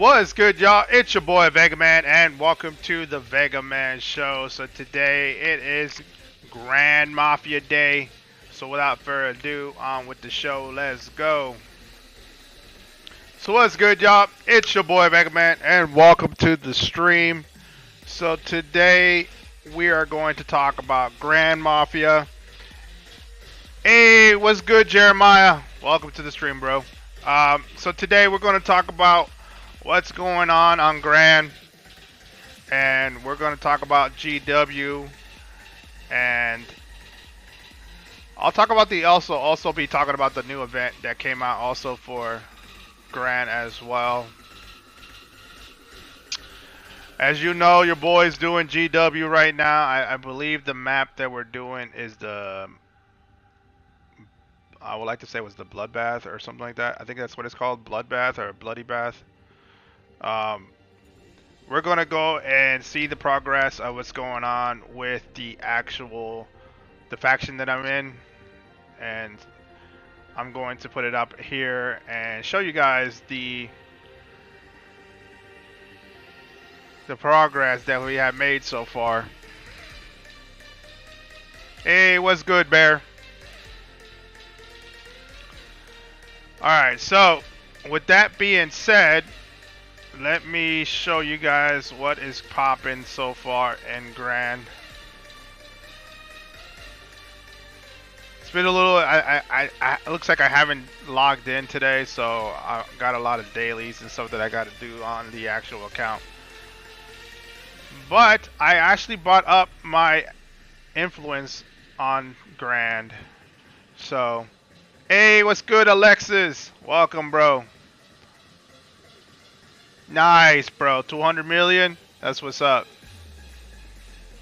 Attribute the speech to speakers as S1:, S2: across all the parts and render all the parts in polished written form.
S1: What is good, y'all? It's your boy Vega Man, and welcome to the Vega Man Show. So today it is Grand Mafia Day. So without further ado, on with the show. Let's go. So what's good, y'all? It's your boy Vega Man, and welcome to the stream. So today we are going to talk about Grand Mafia. Hey, what's good, Jeremiah? Welcome to the stream, bro. So today we're going to talk about what's going on Grand, and we're going to talk about GW, and I'll talk about the also be talking about the new event that came out also for Grand as well. As you know, your boy's doing GW right now. I believe the map that we're doing is the, I would like to say it was the Bloodbath or something like that. I think that's what it's called, Bloodbath or Bloody Bath. We're gonna go and see the progress of what's going on with the faction that I'm in, and I'm going to put it up here and show you guys the progress that we have made so far. Hey, what's good, Bear? Alright, so with that being said, let me show you guys what is popping so far in Grand. It's been a little, it looks like I haven't logged in today, so I got a lot of dailies and stuff that I got to do on the actual account. But I actually bought up my influence on Grand. So, hey, what's good, Alexis? Welcome, bro. Nice, bro. 200 million? That's what's up.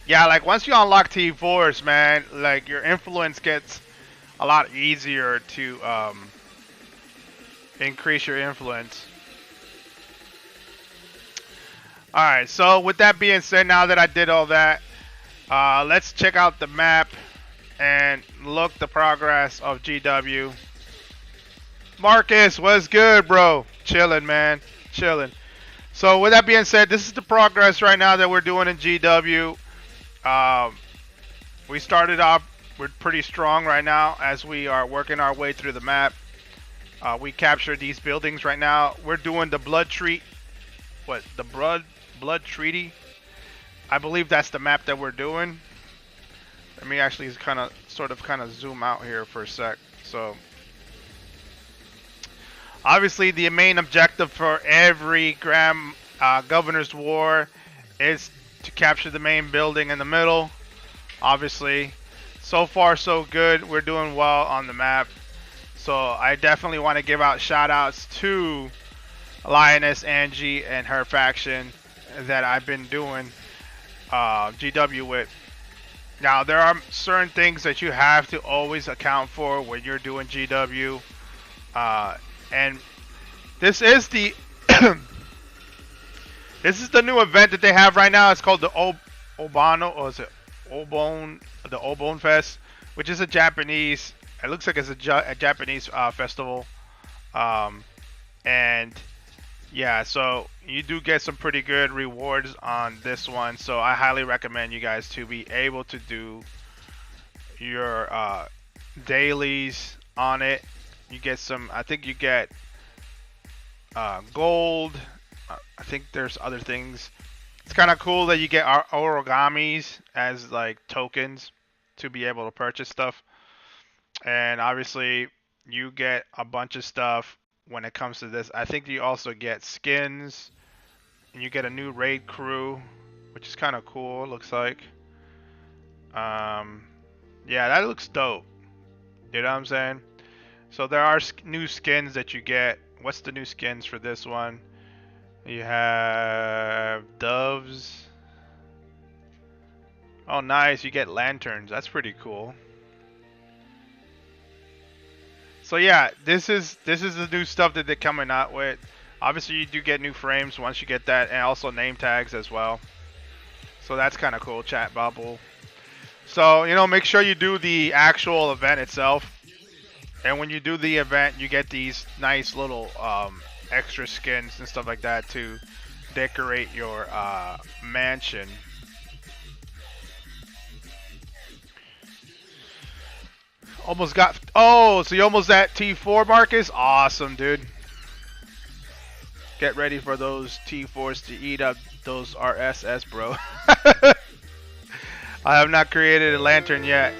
S1: Yeah, like once you unlock T4s, man, like your influence gets a lot easier to increase your influence. Alright, so with that being said, now that I did all that, let's check out the map and look the progress of GW. Marcus, what's good, bro? Chilling, man. Chilling. So with that being said, this is the progress right now that we're doing in GW. We started off, we're pretty strong right now as we are working our way through the map. We captured these buildings right now. We're doing the blood treat. What? The blood treaty? I believe that's the map that we're doing. Let me actually sort of zoom out here for a sec. So obviously, the main objective for every Grand Governor's War is to capture the main building in the middle. Obviously, so far so good. We're doing well on the map. So I definitely want to give out shout outs to Lioness Angie and her faction that I've been doing GW with. Now, there are certain things that you have to always account for when you're doing GW. And this is the this is the new event that they have right now. It's called the Obano, or is it Obone? The Obone Fest, which is a Japanese. It looks like it's a Japanese festival, and yeah, so you do get some pretty good rewards on this one. So I highly recommend you guys to be able to do your dailies on it. You get some, I think you get gold. I think there's other things. It's kind of cool that you get our origamis as like tokens to be able to purchase stuff. And obviously you get a bunch of stuff when it comes to this. I think you also get skins, and you get a new raid crew, which is kind of cool, it looks like. Yeah, that looks dope. You know what I'm saying? So there are new skins that you get. What's the new skins for this one? You have doves. Oh, nice. You get lanterns. That's pretty cool. So yeah, this is the new stuff that they're coming out with. Obviously, you do get new frames once you get that, and also name tags as well. So that's kind of cool. Chat bubble. So, you know, make sure you do the actual event itself. And when you do the event, you get these nice little extra skins and stuff like that to decorate your mansion. Almost got. Oh, so you almost at T4, Marcus? Awesome, dude. Get ready for those T4s to eat up those RSS, bro. I have not created a lantern yet.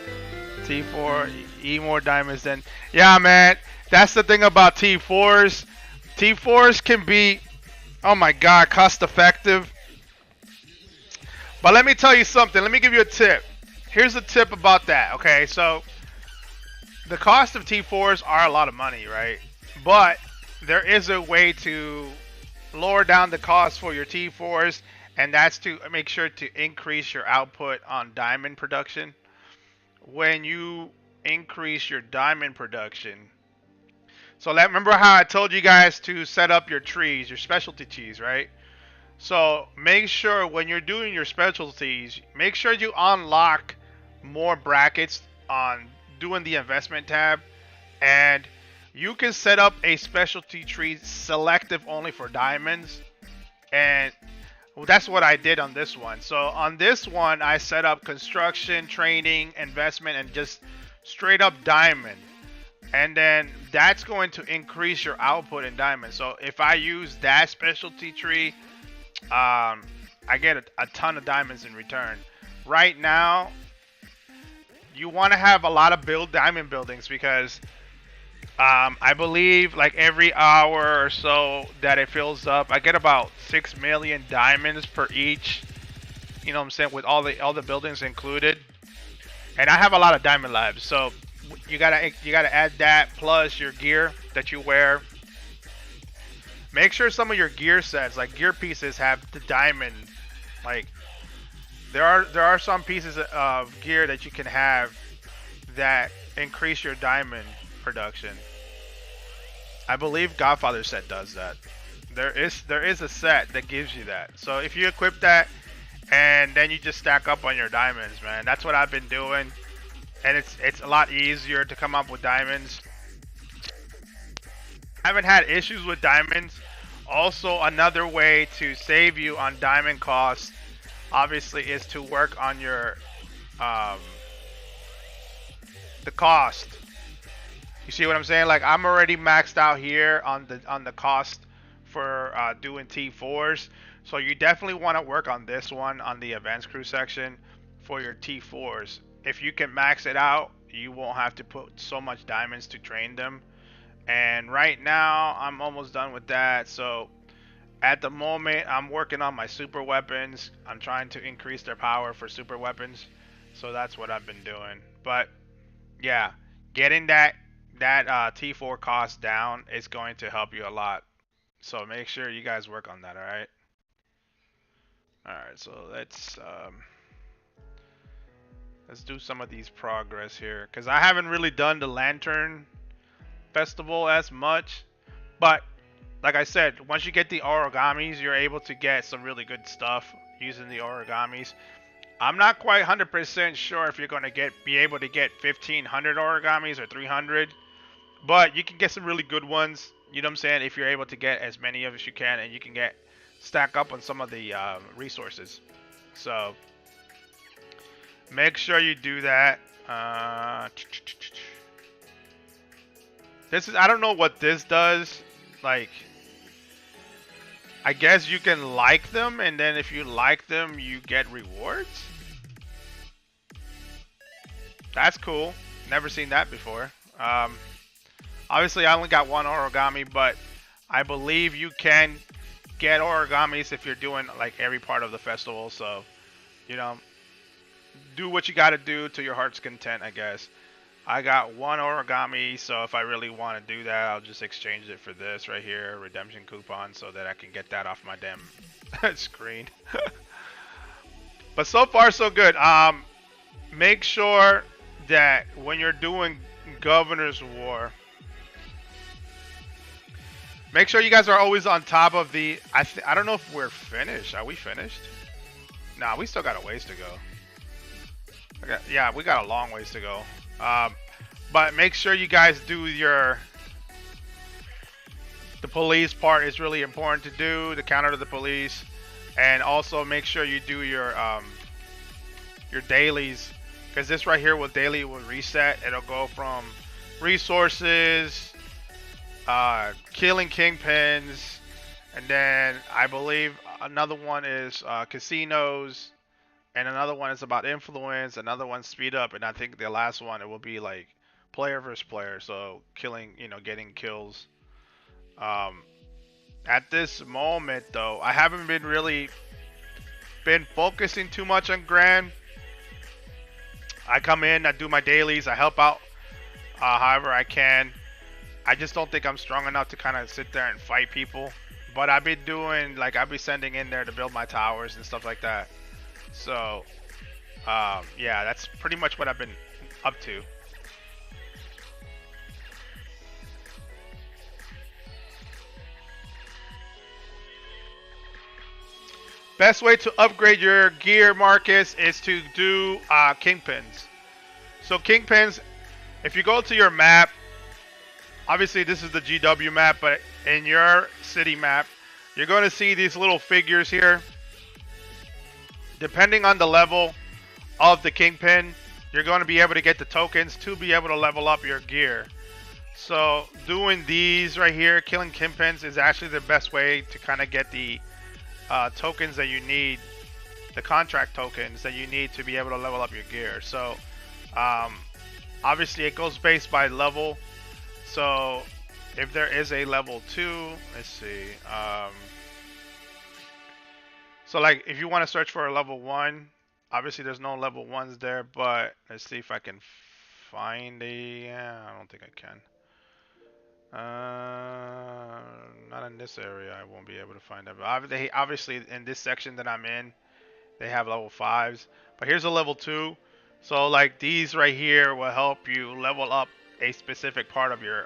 S1: T4, eat more diamonds than. Yeah, man. That's the thing about T4s. T4s can be, oh my god, cost effective. But let me tell you something. Let me give you a tip. Here's a tip about that. Okay, so the cost of T4s are a lot of money, right? But there is a way to lower down the cost for your T4s, and that's to make sure to increase your output on diamond production. When you increase your diamond production, so remember how I told you guys to set up your trees, your specialty trees, right? So make sure when you're doing your specialties, make sure you unlock more brackets on doing the investment tab, and you can set up a specialty tree selective only for diamonds, and well, that's what I did on this one. So on this one, I set up construction, training, investment, and just straight up diamond. And then that's going to increase your output in diamonds. So if I use that specialty tree, I get a ton of diamonds in return. Right now, you want to have a lot of diamond buildings because I believe like every hour or so that it fills up, I get about 6 million diamonds per each. You know what I'm saying, with all the buildings included. And I have a lot of diamond labs, so you gotta add that plus your gear that you wear. Make sure some of your gear sets, like gear pieces, have the diamond. Like there are some pieces of gear that you can have that increase your diamond production. I believe Godfather set does that. There is a set that gives you that. So if you equip that and then you just stack up on your diamonds, man. That's what I've been doing. And it's a lot easier to come up with diamonds. I haven't had issues with diamonds. Also, another way to save you on diamond costs, obviously, is to work on your the cost. You see what I'm saying? Like I'm already maxed out here on the cost for doing T4s. So you definitely want to work on this one on the advanced crew section for your T4s. If you can max it out, you won't have to put so much diamonds to train them. And right now, I'm almost done with that. So at the moment, I'm working on my super weapons. I'm trying to increase their power for super weapons. So that's what I've been doing. But yeah, getting that T4 cost down is going to help you a lot. So make sure you guys work on that, alright? Alright, so let's do some of these progress here. Because I haven't really done the Lantern Festival as much. But, like I said, once you get the origamis, you're able to get some really good stuff using the origamis. I'm not quite 100% sure if you're going to be able to get 1,500 origamis or 300. But you can get some really good ones, you know what I'm saying, if you're able to get as many of as you can, and you can stack up on some of the resources. So make sure you do that. I don't know what this does. Like, I guess you can like them, and then if you like them, you get rewards. That's cool. Never seen that before. Obviously, I only got one origami, but I believe you can get origamis if you're doing like every part of the festival. So, you know, do what you got to do to your heart's content, I guess. I got one origami, so if I really want to do that, I'll just exchange it for this right here, redemption coupon, so that I can get that off my damn screen. But so far, so good. Make sure that when you're doing Governor's War, make sure you guys are always on top of the... I don't know if we're finished. Are we finished? Nah, we still got a ways to go. Okay, yeah, we got a long ways to go. But make sure you guys do your The police part is really important to do, the counter to the police, and also make sure you do your dailies, because this right here will reset. It'll go from resources, killing kingpins, and then I believe another one is casinos, and another one is about influence. Another one speed up, and I think the last one it will be like player versus player, so killing, getting kills. Um, at this moment, though, I haven't been really been focusing too much on Grand. I come in, I do my dailies, I help out however I can. I just don't think I'm strong enough to kind of sit there and fight people. But I've been doing, like, I've been sending in there to build my towers and stuff like that. So, yeah, that's pretty much what I've been up to. Best way to upgrade your gear, Marcus, is to do kingpins. So kingpins, if you go to your map, obviously this is the GW map, but in your city map, you're going to see these little figures here. Depending on the level of the kingpin, you're going to be able to get the tokens to be able to level up your gear. So doing these right here, killing kingpins, is actually the best way to kind of get the tokens that you need, the contract tokens that you need to be able to level up your gear. So obviously it goes based by level. So if there is a level 2, let's see. So like if you want to search for a level 1, obviously there's no level 1s there, but let's see if I can find a, I don't think I can. Not in this area, I won't be able to find it. But obviously in this section that I'm in, they have level 5s. But here's a level 2. So like these right here will help you level up a specific part of your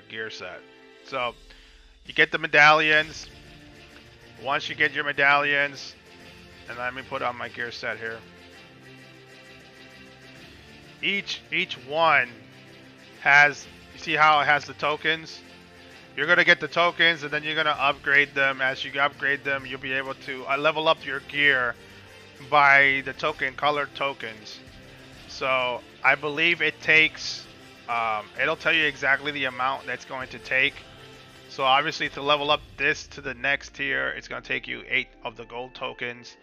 S1: gear set. So you get the medallions. Once you get your medallions, and let me put on my gear set here. Each one has, you see how it has the tokens? You're gonna get the tokens, and then you're gonna upgrade them. As you upgrade them, you'll be able to level up your gear by the colored tokens. So I believe it takes, it'll tell you exactly the amount that's going to take. So obviously to level up this to the next tier, it's going to take you 8 of the gold tokens.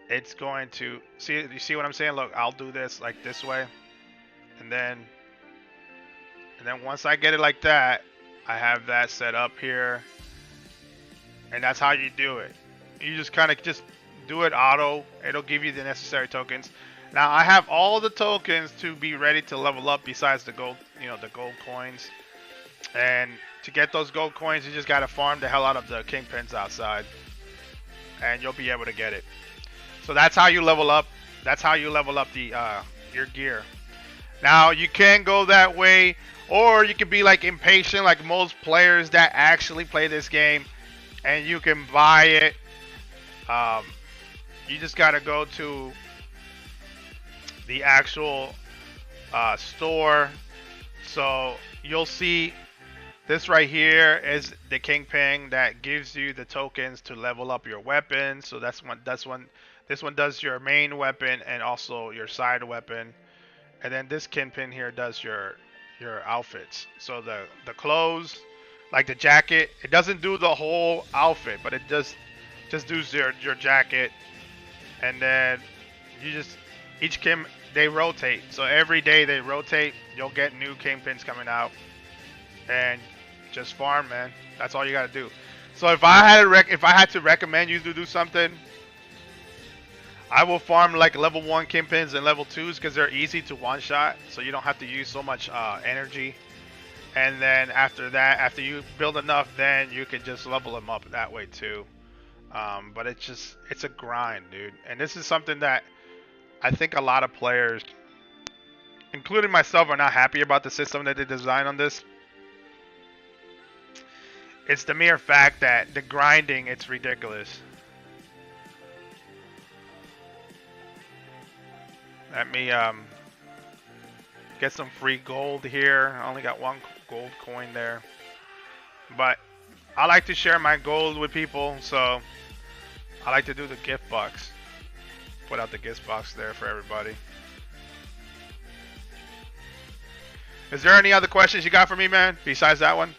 S1: It's going to, you see what I'm saying? Look, I'll do this like this way. And then once I get it like that, I have that set up here. And that's how you do it. You just kind of just do it auto. It'll give you the necessary tokens. Now I have all the tokens to be ready to level up besides the gold, the gold coins. And to get those gold coins, you just gotta farm the hell out of the kingpins outside, and you'll be able to get it. So that's how you level up. That's how you level up the your gear. Now you can go that way, or you can be like impatient, like most players that actually play this game, and you can buy it. You just gotta go to the actual store. So you'll see this right here is the kingpin that gives you the tokens to level up your weapon. So this one does your main weapon and also your side weapon. And then this kingpin here does your outfits. So the clothes, like the jacket, it doesn't do the whole outfit, but it just does your jacket. And then you just, each they rotate. So every day they rotate, you'll get new kingpins coming out. And just farm, man. That's all you gotta do. So if I had to recommend you to do something, I will farm like level 1 kingpins and level 2s because they're easy to one shot, so you don't have to use so much energy. And then after that, after you build enough, then you can just level them up that way too. But it's a grind, dude. And this is something that I think a lot of players, including myself, are not happy about the system that they designed on this. It's the mere fact that the grinding, it's ridiculous. Let me get some free gold here. I only got 1 gold coin there. But I like to share my gold with people, so I like to do the gift box. Put out the gift box there for everybody. Is there any other questions you got for me, man? Besides that one?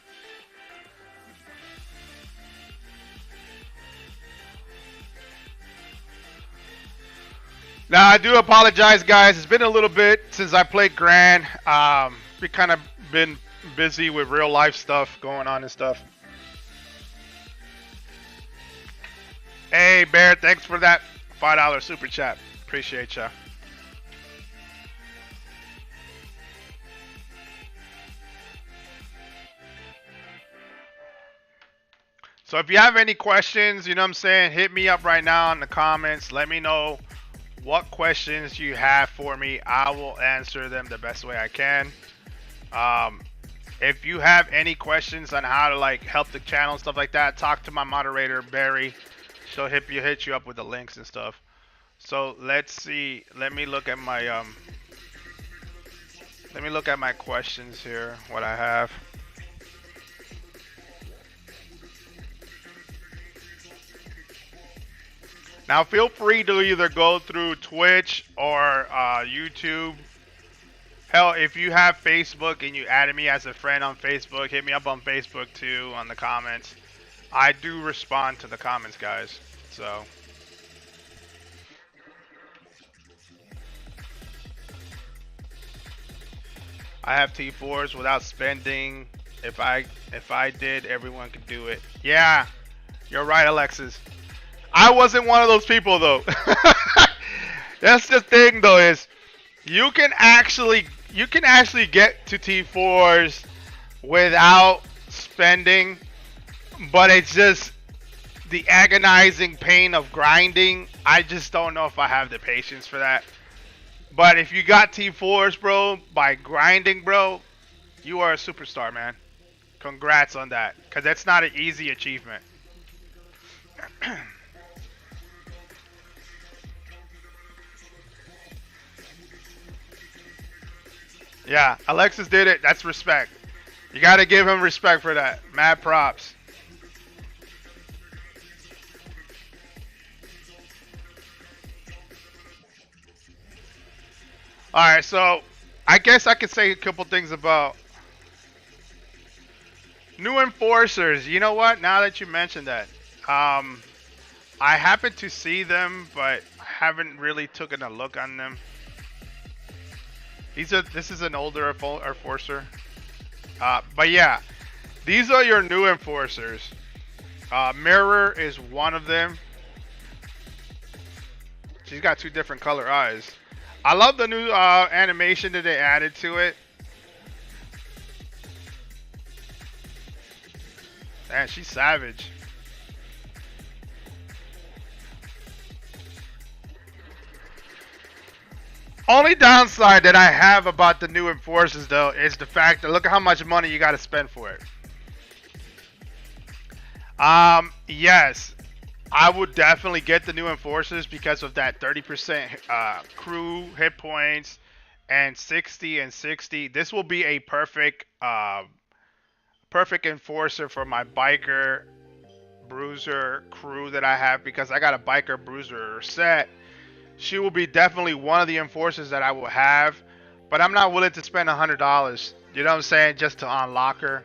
S1: Now, I do apologize, guys. It's been a little bit since I played Grand. We kind of been busy with real life stuff going on and stuff. Hey, Bear, thanks for that $5 super chat. Appreciate ya. So if you have any questions, you know what I'm saying, hit me up right now in the comments. Let me know what questions you have for me. I will answer them the best way I can. If you have any questions on how to like help the channel and stuff like that, talk to my moderator Barry. She'll hit you up with the links and stuff. So let's see. Let me look at my questions here. What I have. Now feel free to either go through Twitch or YouTube. Hell, if you have Facebook and you added me as a friend on Facebook, hit me up on Facebook too on the comments. I do respond to the comments, guys. So I have T4s without spending. If I did, everyone could do it. Yeah, you're right, Alexis. I wasn't one of those people though. That's the thing though, is you can actually get to T4s without spending, but it's just the agonizing pain of grinding. I just don't know if I have the patience for that. But if you got T4s, bro, by grinding, bro, you are a superstar, man. Congrats on that, because that's not an easy achievement. Yeah, Alexis did it. That's respect. You got to give him respect for that. Mad props. Alright, so I guess I could say a couple things about new enforcers. You know what? Now that you mentioned that, I happen to see them, but haven't really taken a look on them. This is an older enforcer. But yeah, these are your new enforcers. Mirror is one of them. She's got two different color eyes. I love the new animation that they added to it. Man, she's savage. Only downside that I have about the new enforcers though is the fact that look at how much money you got to spend for it. Yes, I would definitely get the new enforcers because of that 30% crew hit points and 60 and 60. This will be a perfect enforcer for my biker bruiser crew that I have, because I got a biker bruiser set. She will be definitely one of the enforcers that I will have, but I'm not willing to spend $100. You know what I'm saying? Just to unlock her.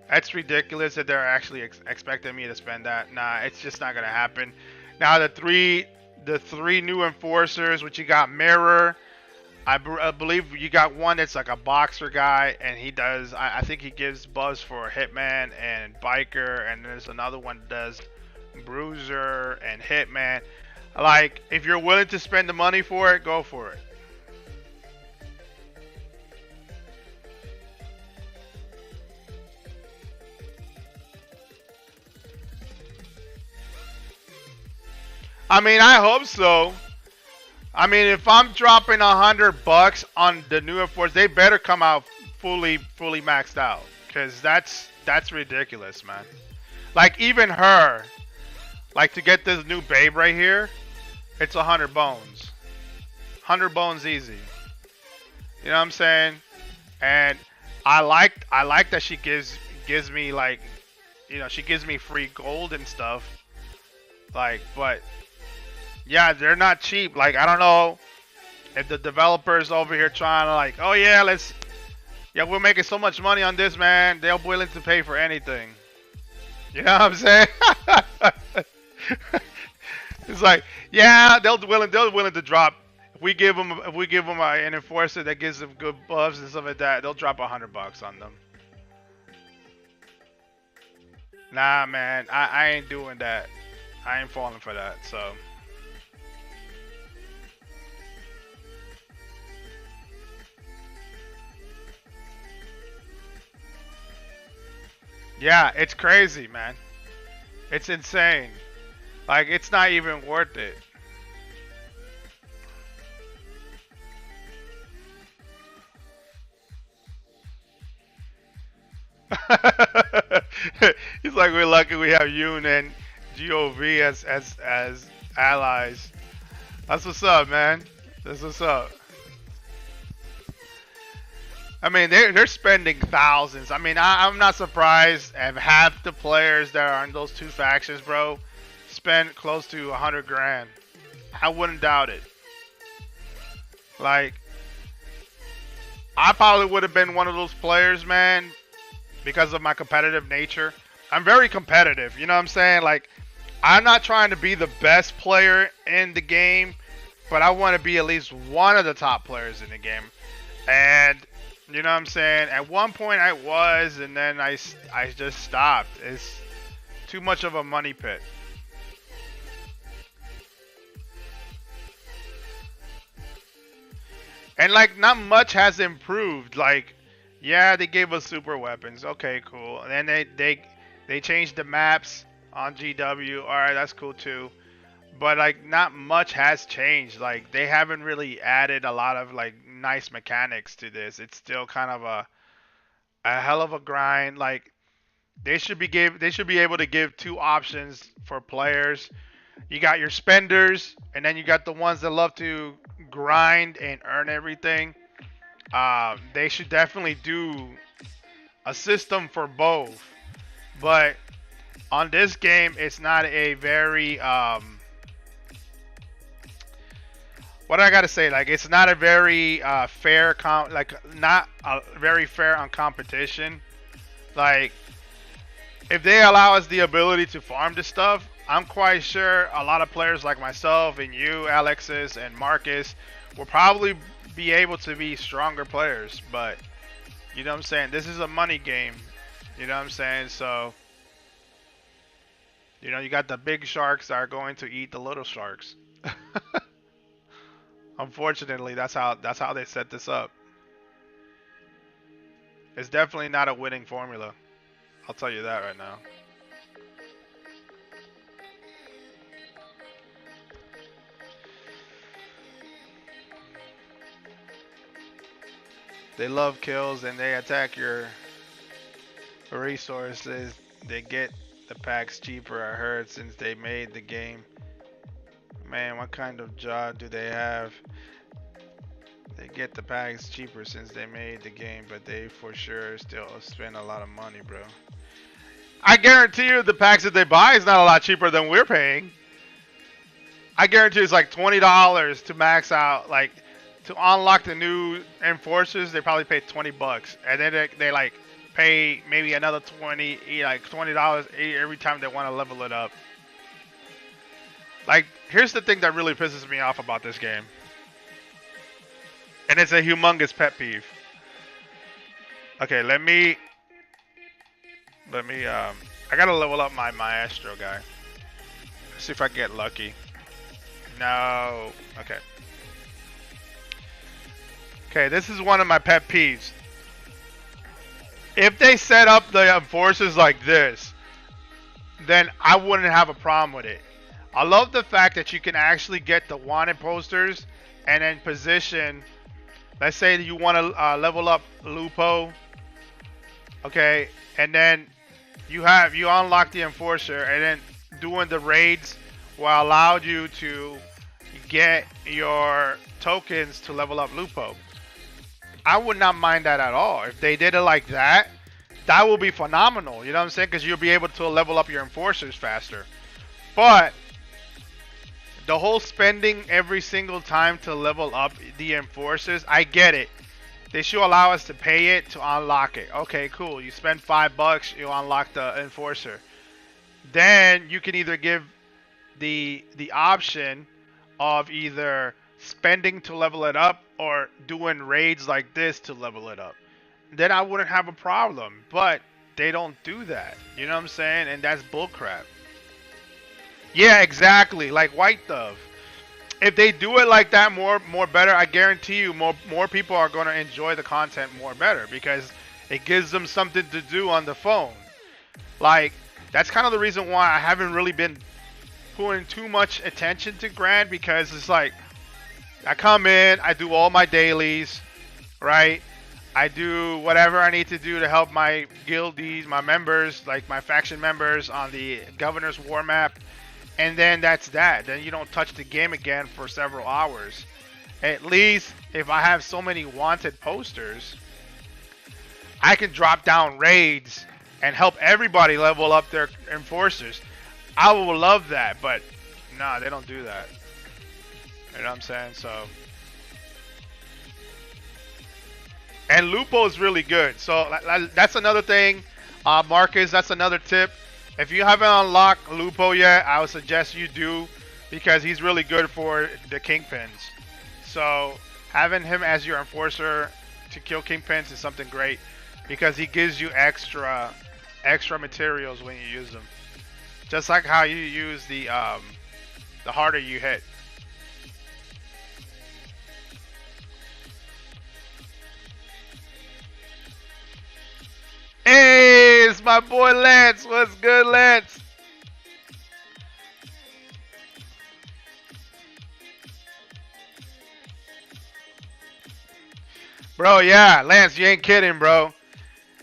S1: That's ridiculous that they're actually expecting me to spend that. Nah, it's just not gonna happen. Now the three new enforcers, which you got Mirror. I believe you got one that's like a boxer guy, and he does. I think he gives buzz for Hitman and Biker, and there's another one that does Bruiser and Hitman. Like, if you're willing to spend the money for it, go for it. I mean, I hope so. I mean, if I'm dropping $100 on the new Enforce, they better come out fully maxed out, because that's ridiculous, man. Like, even her, like, to get this new babe right here, it's 100 bones. 100 bones easy. You know what I'm saying? And I like that she gives me like she gives me free gold and stuff. Like, but yeah, they're not cheap. Like, I don't know if the developers over here trying to like, oh yeah, we're making so much money on this, man. They're willing to pay for anything. You know what I'm saying? It's like, yeah, they're willing to drop. If we give them an enforcer that gives them good buffs and stuff like that, they'll drop $100 on them. Nah, man, I ain't doing that. I ain't falling for that. So yeah, it's crazy, man. It's insane. Like, it's not even worth it. He's like, we're lucky we have Yoon and GOV as allies. That's what's up, man. That's what's up. I mean, they're spending thousands. I mean, I'm not surprised. And half the players that are in those two factions, bro, spend close to 100 grand. I wouldn't doubt it. Like, I probably would have been one of those players, man, because of my competitive nature. I'm very competitive, you know what I'm saying? Like, I'm not trying to be the best player in the game, but I want to be at least one of the top players in the game. And, you know what I'm saying? At one point I was, and then I just stopped. It's too much of a money pit. And, like, not much has improved. Like, yeah, they gave us super weapons. Okay, cool. And then they changed the maps on GW. All right, that's cool too. But, like, not much has changed. Like, they haven't really added a lot of, like, nice mechanics to this. It's still kind of a hell of a grind. Like, they should be able to give two options for players. You got your spenders, and then you got the ones that love to grind and earn everything. They should definitely do a system for both. But on this game, it's not a very what I gotta say, like, it's not a very fair not very fair on competition. Like, if they allow us the ability to farm this stuff, I'm quite sure a lot of players like myself and you, Alexis and Marcus, will probably be able to be stronger players. But, you know what I'm saying, this is a money game. You know what I'm saying? So, you got the big sharks that are going to eat the little sharks. Unfortunately, that's how they set this up. It's definitely not a winning formula. I'll tell you that right now. They love kills and they attack your resources. They get the packs cheaper, I heard, since they made the game. Man, what kind of job do they have? They get the packs cheaper since they made the game, but they for sure still spend a lot of money, bro. I guarantee you the packs that they buy is not a lot cheaper than we're paying. I guarantee it's like $20 to max out, like, to unlock the new enforcers. They probably pay $20, and then they like pay maybe another $20 every time they want to level it up. Like, here's the thing that really pisses me off about this game, and it's a humongous pet peeve. Okay, let me I gotta level up my Maestro guy. Let's see if I get lucky. No. Okay. Okay, this is one of my pet peeves. If they set up the enforcers like this, then I wouldn't have a problem with it. I love the fact that you can actually get the wanted posters and then position. Let's say that you want to level up Lupo. Okay, and then you unlock the enforcer, and then doing the raids will allow you to get your tokens to level up Lupo. I would not mind that at all. If they did it like that, that will be phenomenal. You know what I'm saying? Because you'll be able to level up your enforcers faster. But the whole spending every single time to level up the enforcers, I get it. They should allow us to pay it to unlock it. Okay, cool. You spend $5, you unlock the enforcer. Then you can either give the option of either spending to level it up or doing raids like this to level it up. Then I wouldn't have a problem. But they don't do that. You know what I'm saying? And that's bullcrap. Yeah, exactly. Like White Dove. If they do it like that more better, I guarantee you more people are going to enjoy the content more better because it gives them something to do on the phone. Like that's kind of the reason why I haven't really been putting too much attention to Grand because it's like I come in, I do all my dailies, right? I do whatever I need to do to help my guildies, my members, like my faction members on the Governor's War map. And then that's that. Then you don't touch the game again for several hours. At least if I have so many wanted posters, I can drop down raids and help everybody level up their enforcers. I will love that, but nah, they don't do that. You know what I'm saying? So, and Lupo is really good. So that's another thing, Marcus. That's another tip. If you haven't unlocked Lupo yet, I would suggest you do because he's really good for the Kingpins. So having him as your enforcer to kill Kingpins is something great because he gives you extra materials when you use them. Just like how you use the harder you hit. Hey, it's my boy Lance. What's good, Lance? Bro, yeah, Lance, you ain't kidding, bro.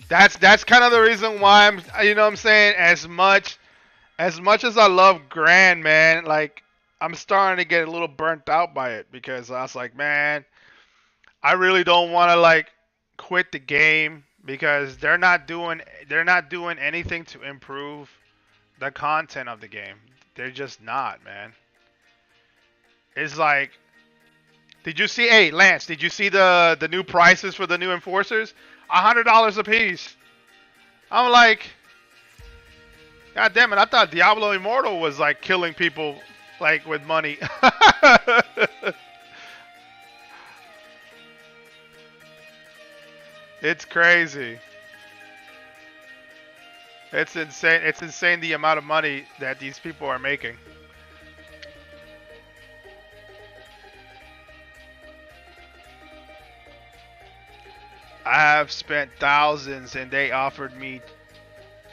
S1: That's kind of the reason why I'm, you know what I'm saying, as much as I love Grand, man, like I'm starting to get a little burnt out by it because I was like, man, I really don't want to like quit the game because they're not doing anything to improve the content of the game. They're just not, man. It's like, did you see? Hey, Lance, did you see the new prices for the new enforcers? $100 a piece. I'm like, God damn it! I thought Diablo Immortal was like killing people like with money. It's crazy. It's insane. It's insane the amount of money that these people are making. I have spent thousands and they offered me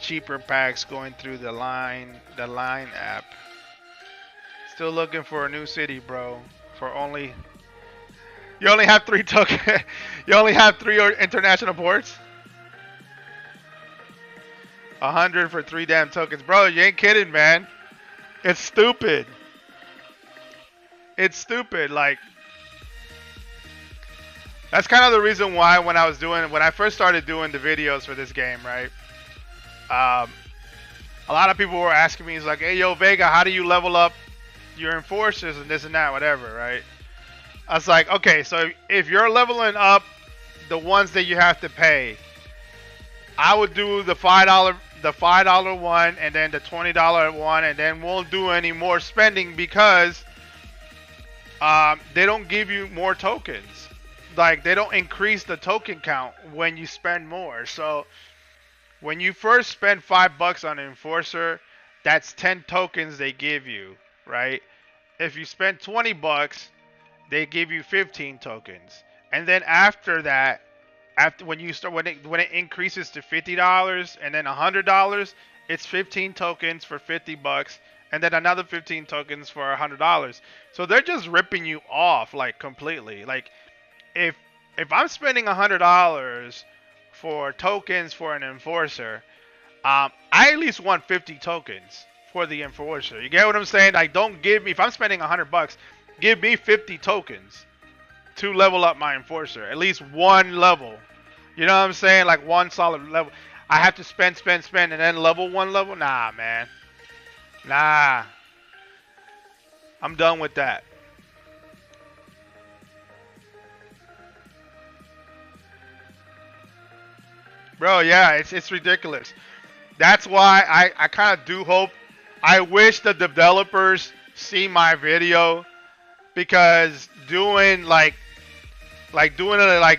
S1: cheaper packs going through the line app. Still looking for a new city, bro. For only you only have three token. You only have three international ports. 100 for 3 damn tokens, bro. You ain't kidding, man. It's stupid. It's stupid. Like that's kind of the reason why when I first started doing the videos for this game, right? A lot of people were asking me, it's like, hey, yo, Vega, how do you level up your enforcers and this and that, whatever, right? I was like, okay, so if you're leveling up the ones that you have to pay, I would do the $5 one and then the $20 one, and then won't do any more spending because they don't give you more tokens. Like they don't increase the token count when you spend more. So when you first spend $5 on an enforcer, that's 10 tokens they give you, right? If you spend $20, they give you 15 tokens. And then after that, after when it increases to $50 and then $100, it's 15 tokens for $50 and then another 15 tokens for $100. So they're just ripping you off like completely. Like if I'm spending $100 for tokens for an enforcer, I at least want 50 tokens for the enforcer. You get what I'm saying? Like, don't give me, if I'm spending $100, give me 50 tokens to level up my enforcer. At least one level. You know what I'm saying? Like one solid level. I have to spend, spend, spend, and then level one level. Nah, man. Nah. I'm done with that. Bro, yeah, it's ridiculous. That's why I kind of do hope. I wish the developers see my video because doing it like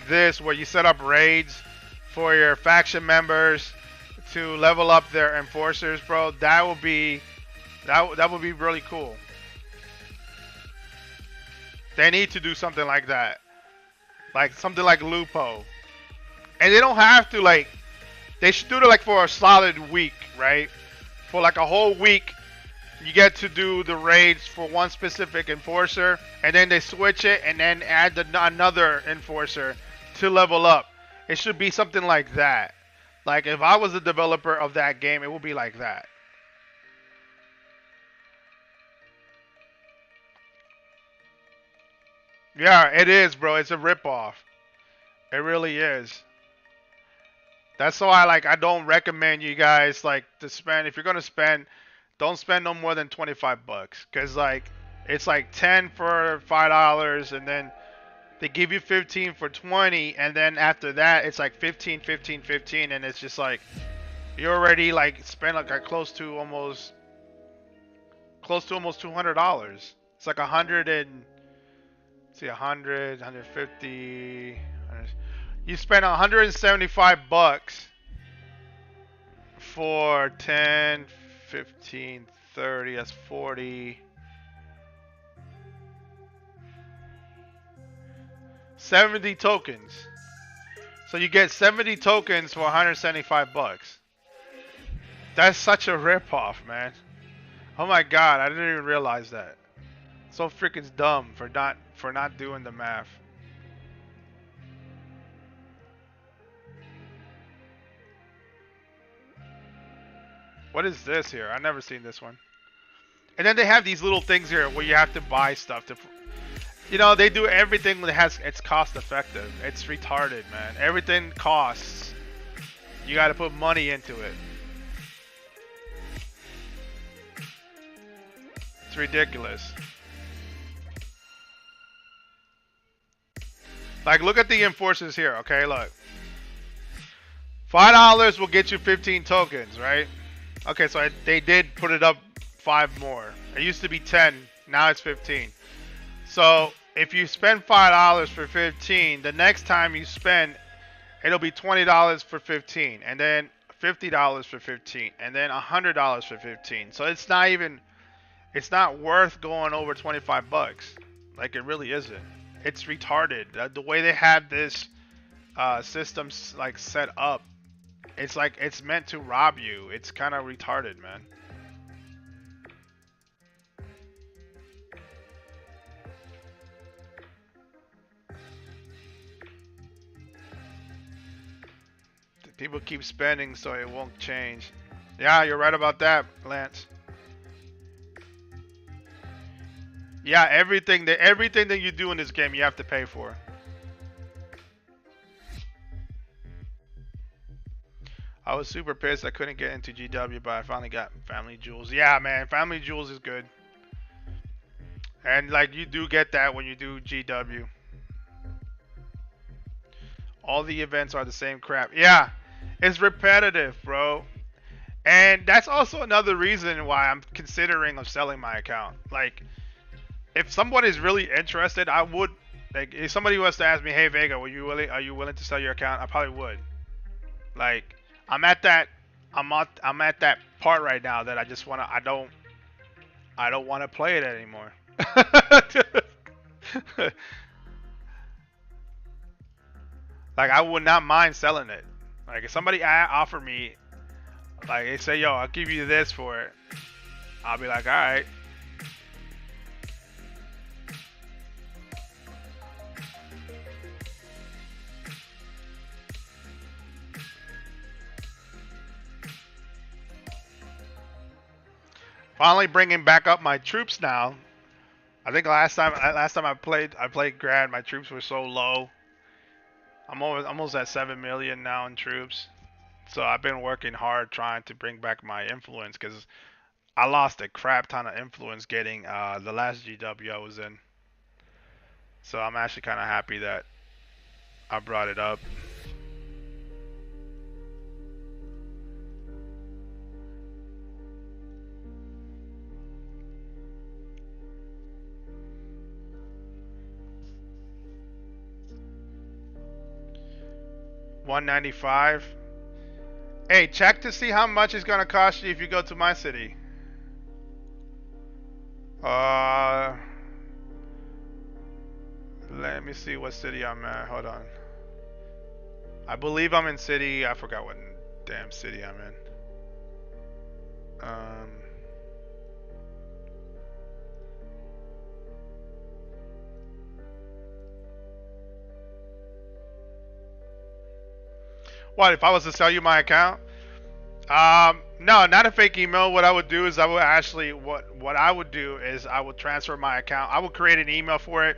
S1: this where you set up raids for your faction members to level up their enforcers, bro, that would be really cool. They need to do something like that. Like something like Lupo. And they don't have to they should do it like for a solid week, right? For like a whole week, you get to do the raids for one specific enforcer, and then they switch it and then add another enforcer to level up. It should be something like that. Like if I was the developer of that game, it would be like that. Yeah, it is, bro. It's a ripoff. It really is. That's why I don't recommend you guys to spend if you're gonna spend, don't spend no more than 25 bucks, cause it's like 10 for $5, and then they give you 15 for 20, and then after that it's like 15, 15, 15, and it's just like you already spent close to almost $200. It's like 100 and see 100, 150. You spend 175 bucks for 10, 15, 30, that's 40. 70 tokens. So you get 70 tokens for 175 bucks. That's such a ripoff, man. Oh my god, I didn't even realize that. So freaking dumb for not doing the math. What is this here? I've never seen this one. And then they have these little things here where you have to buy stuff to. You know, they do everything that it's cost effective. It's retarded, man. Everything costs. You got to put money into it. It's ridiculous. Like, look at the enforcers here, okay? Look. $5 will get you 15 tokens, right? Okay, so they did put it up 5 more. It used to be 10, now it's 15. So if you spend $5 for 15, the next time you spend, it'll be $20 for 15, and then $50 for 15, and then $100 for 15. So it's not worth going over 25 bucks. Like, it really isn't. It's retarded. The way they have this system set up, it's meant to rob you. It's kind of retarded, man. People keep spending so it won't change. Yeah, you're right about that, Lance. Yeah, everything that you do in this game, you have to pay for. I was super pissed I couldn't get into GW, but I finally got Family Jewels. Yeah, man, Family Jewels is good. And you do get that when you do GW. All the events are the same crap. Yeah, it's repetitive, bro. And that's also another reason why I'm considering of selling my account. If someone is really interested, I would. If somebody was to ask me, "Hey Vega, are you willing to sell your account?" I probably would. I'm at that. I'm at that part right now that I just wanna. I don't want to play it anymore. I would not mind selling it. If somebody offer me, they say, "Yo, I'll give you this for it," I'll be like, "All right." Finally bringing back up my troops now. I think last time I played Grand, my troops were so low. I'm almost at 7 million now in troops. So I've been working hard trying to bring back my influence because I lost a crap ton of influence getting the last GW I was in. So I'm actually kind of happy that I brought it up. $195. Hey, check to see how much it's gonna cost you if you go to my city. Uh, let me see what city I'm at. Hold on. I believe I'm in city. I forgot what damn city I'm in. Um, what if I was to sell you my account? No, not a fake email. What I would do is I would actually what I would do is I would transfer my account. I would create an email for it,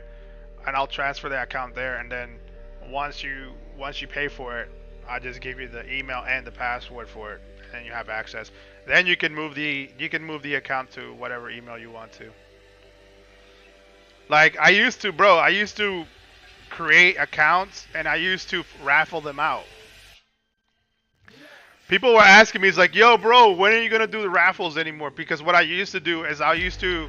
S1: and I'll transfer the account there. And then once you pay for it, I just give you the email and the password for it, and you have access. Then you can move the account to whatever email you want to. Like I used to, bro. I used to create accounts and I used to raffle them out. People were asking me, it's like, yo, bro, when are you gonna do the raffles anymore? Because what I used to do is I used to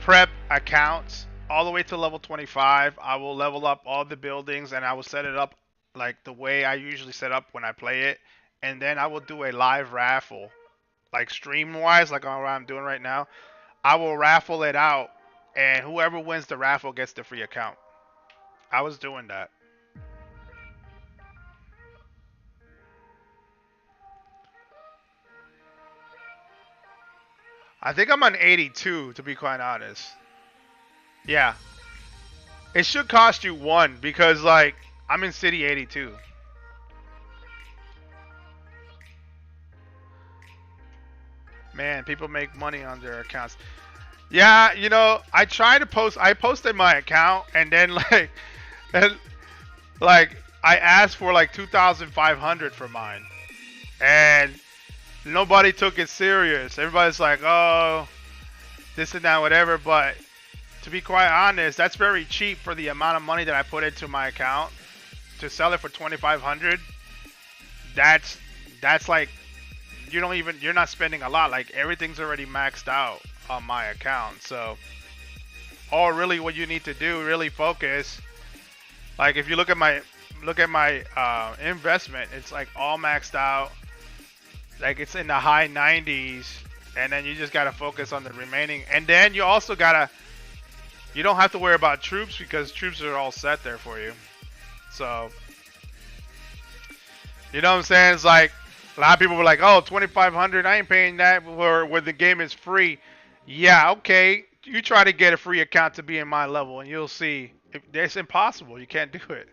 S1: prep accounts all the way to level 25. I will level up all the buildings and I will set it up like the way I usually set up when I play it, and then I will do a live raffle, like stream wise, like on what I'm doing right now. I will raffle it out, and whoever wins the raffle gets the free account. I was doing that. I think I'm on 82 to be quite honest. Yeah, it should cost you one because like I'm in city 82. Man, people make money on their accounts. Yeah, I posted my account and then and, like I asked for like 2,500 for mine, and nobody took it serious. Everybody's like, oh, this and that, whatever. But to be quite honest, that's very cheap for the amount of money that I put into my account. To sell it for 2,500, that's like you're not spending a lot. Like everything's already maxed out on my account. So, or really, what you need to do, really focus. Like if you look at my investment, it's like all maxed out. Like it's in the high 90s, and then you just gotta focus on the remaining. And then you also gotta you don't have to worry about troops because troops are all set there for you. So you know what I'm saying? It's like a lot of people were like, "Oh, 2,500, I ain't paying that where the game is free." Yeah, okay. You try to get a free account to be in my level, and you'll see it's impossible. You can't do it.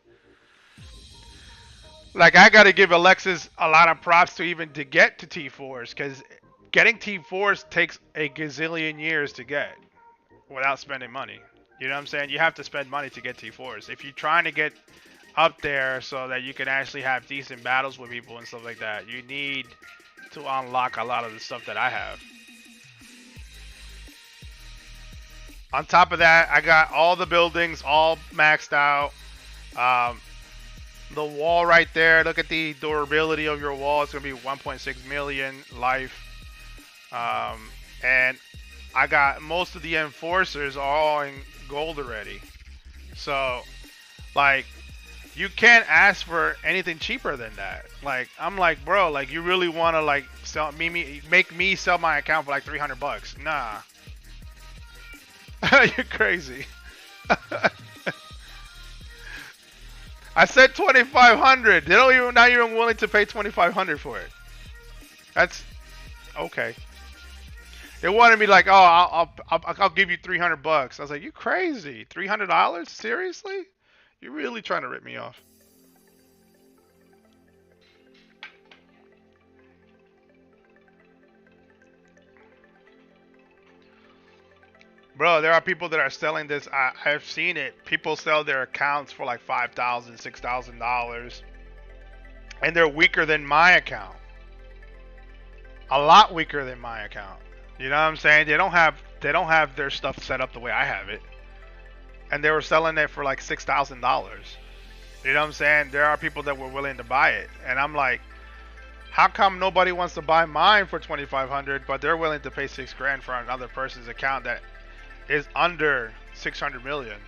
S1: Like I gotta give Alexis a lot of props to even to get to T4s because getting T4s takes a gazillion years to get without spending money. You know what I'm saying? You have to spend money to get T4s. If you're trying to get up there so that you can actually have decent battles with people and stuff like that, you need to unlock a lot of the stuff that I have. On top of that, I got all the buildings all maxed out. Um, the wall right there, look at the durability of your wall. It's going to be 1.6 million life. And I got most of the enforcers all in gold already. So, like, you can't ask for anything cheaper than that. Like, I'm like, bro, like, you really want to, like, make me sell my account for, like, $300? Nah. You're crazy. I said 2,500. They don't even not even willing to pay 2,500 for it. That's okay. They wanted me like, oh, I'll give you $300. I was like, you crazy? $300? Seriously? You're really trying to rip me off? Bro, there are people that are selling this. I've seen it. People sell their accounts for like $5,000, $6,000. and they're weaker than my account. A lot weaker than my account. You know what I'm saying? They don't have their stuff set up the way I have it, and they were selling it for like $6,000. You know what I'm saying? There are people that were willing to buy it, and I'm like, how come nobody wants to buy mine for 2,500, but they're willing to pay 6 grand for another person's account that is under 600 million?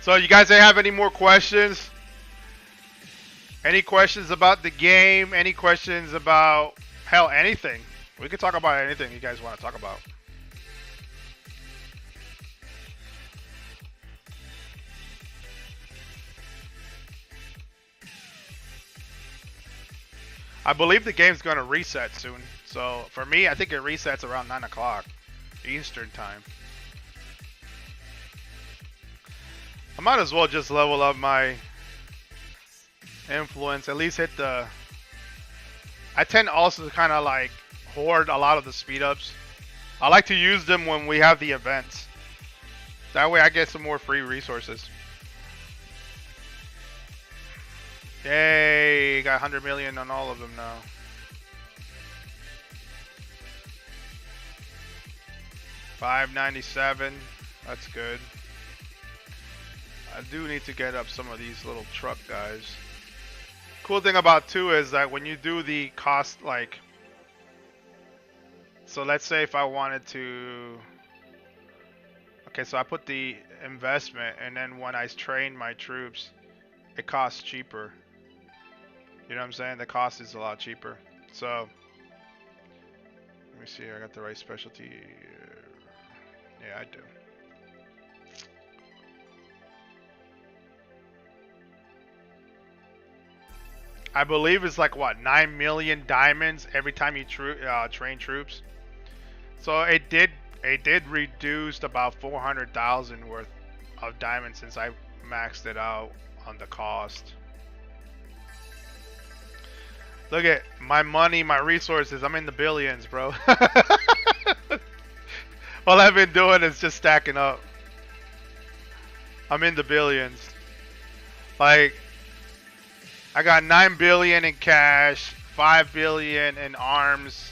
S1: So you guys have any more questions? Any questions about the game? Any questions about, hell, anything? We can talk about anything you guys want to talk about. I believe the game's going to reset soon. So for me, I think it resets around 9 o'clock Eastern time. I might as well just level up my influence, at least hit the... I tend also to kind of like hoard a lot of the speed ups. I like to use them when we have the events. That way I get some more free resources. Yay, got 100 million on all of them now. $597, that's good. I do need to get up some of these little truck guys. Cool thing about too is that when you do the cost, like, so let's say if I wanted to, okay, so I put the investment, and then when I train my troops, it costs cheaper. You know what I'm saying? The cost is a lot cheaper. So let me see, I got the right specialty. Yeah, I do. I believe it's like what, 9 million diamonds every time you train troops. So it did reduce about 400,000 worth of diamonds since I maxed it out on the cost. Look at my money, my resources. I'm in the billions, bro. All I've been doing is just stacking up. I'm in the billions. Like, I got 9 billion in cash, 5 billion in arms,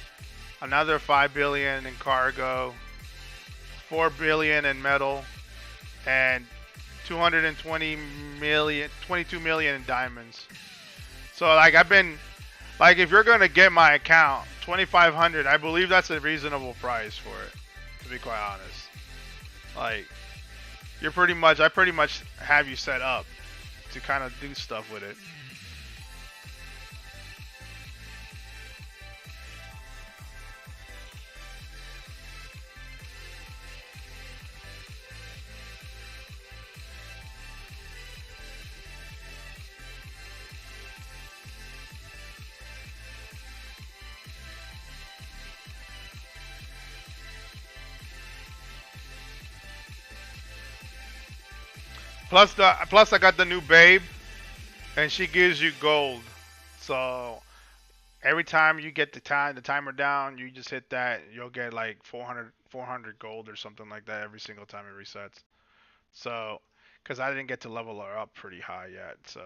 S1: another 5 billion in cargo, 4 billion in metal, and 220 million, 22 million in diamonds. So like I've been, like if you're gonna get my account, 2,500, I believe that's a reasonable price for it, to be quite honest. Like, I pretty much have you set up to kind of do stuff with it. Plus I got the new babe, and she gives you gold. So every time you get the timer down, you just hit that, you'll get like 400 gold or something like that every single time it resets. So, because I didn't get to level her up pretty high yet, so.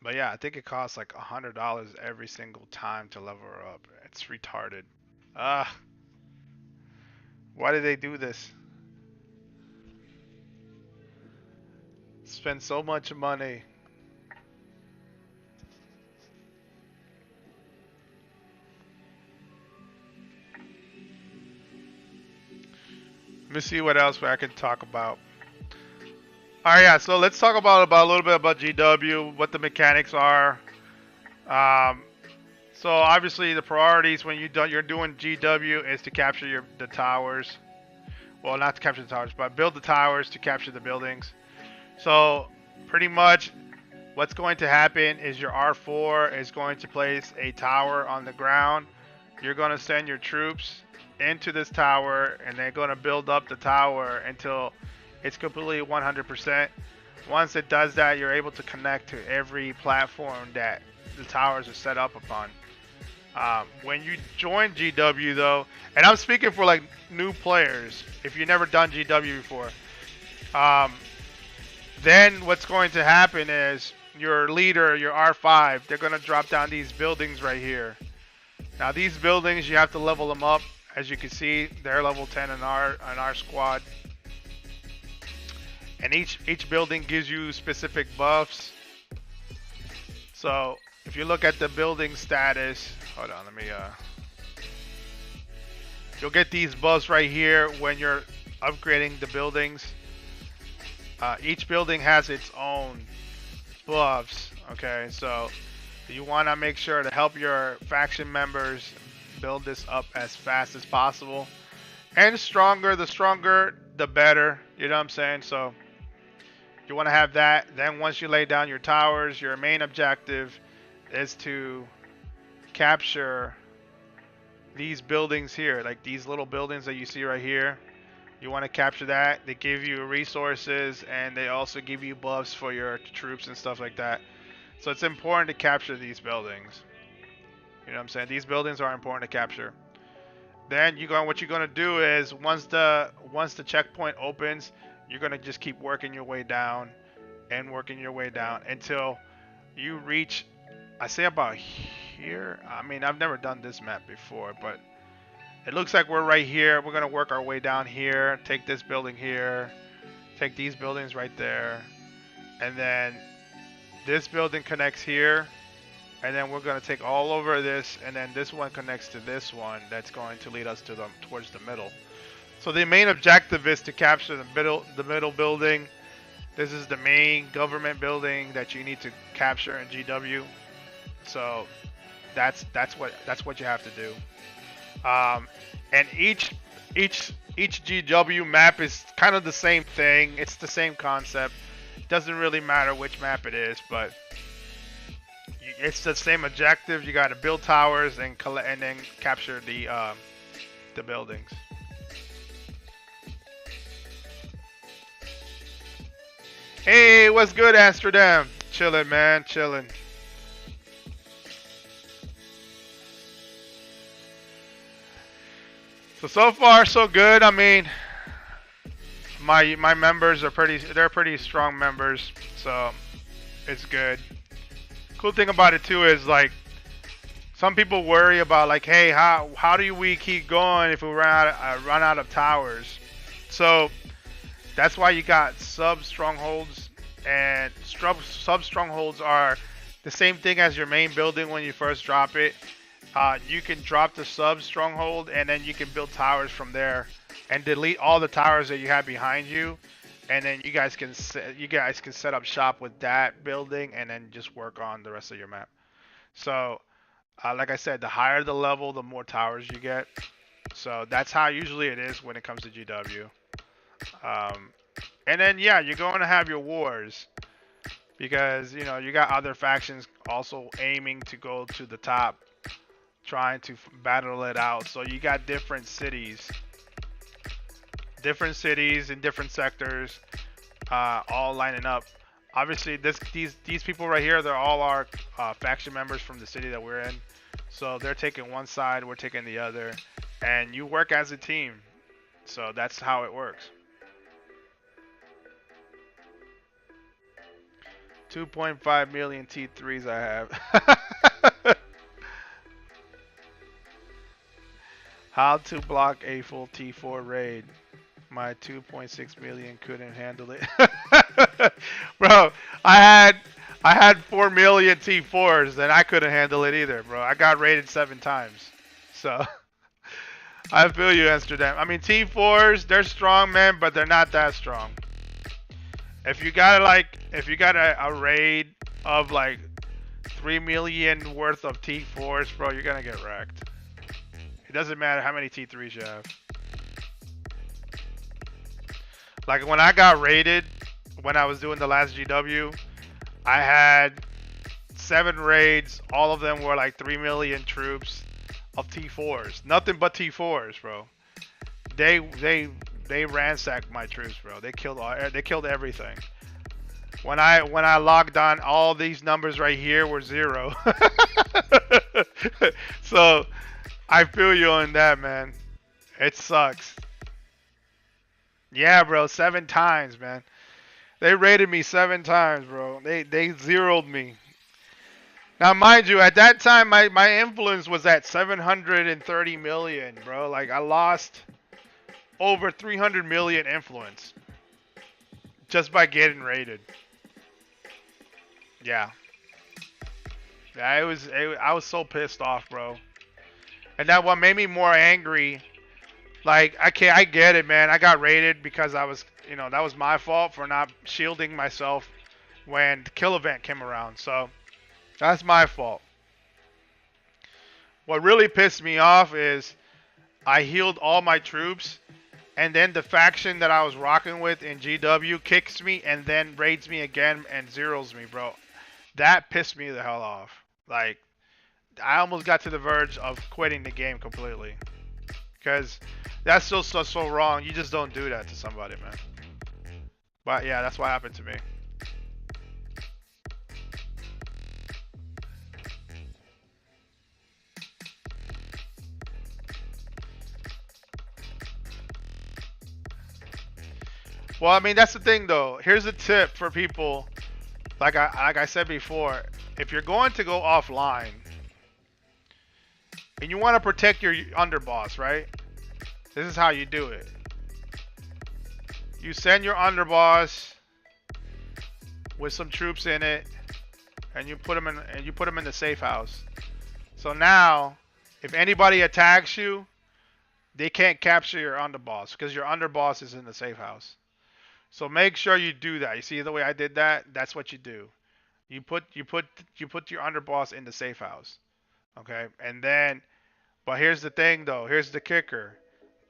S1: But yeah, I think it costs like $100 every single time to level her up. It's retarded. Ah, why did they do this? Spend so much money. Let me see what else I can talk about. All right, yeah. So let's talk about a little bit about GW, what the mechanics are. Um, so obviously the priorities when you're doing GW is to capture the towers. Well, not to capture the towers, but build the towers to capture the buildings. So pretty much what's going to happen is your R4 is going to place a tower on the ground. You're going to send your troops into this tower, and they're going to build up the tower until it's completely 100%. Once it does that, you're able to connect to every platform that the towers are set up upon. When you join GW though, and I'm speaking for like new players, if you've never done GW before, um, then what's going to happen is your leader, your R5, they're going to drop down these buildings right here. Now these buildings, you have to level them up. As you can see, they're level 10 in our squad. And each building gives you specific buffs. So if you look at the building status, hold on, let me you'll get these buffs right here when you're upgrading the buildings. Each building has its own buffs. Okay, so you want to make sure to help your faction members build this up as fast as possible. And the stronger, the better. You know what I'm saying? So you want to have that. Then once you lay down your towers, your main objective is to capture these buildings here, like these little buildings that you see right here. You want to capture that. They give you resources and they also give you buffs for your troops and stuff like that. So it's important to capture these buildings. You know what I'm saying? These buildings are important to capture. Then what you're gonna do is once the checkpoint opens, you're gonna just keep working your way down and working your way down until you reach, I say about here. I mean, I've never done this map before, but it looks like we're right here. We're gonna work our way down here, take this building here, take these buildings right there, and then this building connects here. And then we're going to take all over this, and then this one connects to this one. That's going to lead us to towards the middle. So the main objective is to capture the middle building. This is the main government building that you need to capture in GW. So that's what you have to do. And each GW map is kind of the same thing. It's the same concept. It doesn't really matter which map it is, but it's the same objective. You got to build towers and then capture the buildings. Hey, what's good, Amsterdam? Chilling, man, chilling. So far so good. I mean, my members are pretty strong members, so it's good. Cool thing about it too is like some people worry about like, hey, how do we keep going if we run out of towers? So that's why you got sub strongholds, and sub strongholds are the same thing as your main building when you first drop it. You can drop the sub stronghold and then you can build towers from there and delete all the towers that you have behind you. And then you guys can set up shop with that building and then just work on the rest of your map. So, like I said, the higher the level, the more towers you get. So that's how usually it is when it comes to GW. And then yeah, you're going to have your wars because you know you got other factions also aiming to go to the top, trying to battle it out. So you got different cities in different sectors, all lining up. Obviously, these people right here, they're all our faction members from the city that we're in. So they're taking one side, we're taking the other, and you work as a team. So that's how it works. 2.5 million T3s I have. How to block a full T4 raid. My 2.6 million couldn't handle it. Bro, I had 4 million T4s and I couldn't handle it either, bro. I got raided 7 times. So I feel you, Amsterdam. I mean, T4s, they're strong, man, but they're not that strong. If you got a raid of like 3 million worth of T4s, bro, you're gonna get wrecked. It doesn't matter how many T3s you have. Like when I got raided, when I was doing the last GW, I had 7 raids. All of them were like 3 million troops of T4s. Nothing but T4s, bro. They ransacked my troops, bro. They killed everything. When I logged on, all these numbers right here were zero. So I feel you on that, man. It sucks. Yeah, bro, 7 times, man. They rated me 7 times, bro. They zeroed me. Now, mind you, at that time, my influence was at 730 million, bro. Like, I lost over 300 million influence just by getting rated. Yeah. Yeah, I was so pissed off, bro. And that what made me more angry. Like, I get it, man. I got rated because I was, that was my fault for not shielding myself when the kill event came around. So, that's my fault. What really pissed me off is I healed all my troops, and then the faction that I was rocking with in GW kicks me and then raids me again and zeros me, bro. That pissed me the hell off. Like, I almost got to the verge of quitting the game completely. Because that's so wrong. You just don't do that to somebody, man. But yeah, that's what happened to me. Well, I mean, that's the thing, though. Here's a tip for people. Like I said before, if you're going to go offline and you want to protect your underboss, right? This is how you do it. You send your underboss with some troops in it, and you put them in the safe house. So now, if anybody attacks you, they can't capture your underboss because your underboss is in the safe house. So make sure you do that. You see the way I did that? That's what you do. You put your underboss in the safe house. Okay? And then, but here's the thing though. Here's the kicker.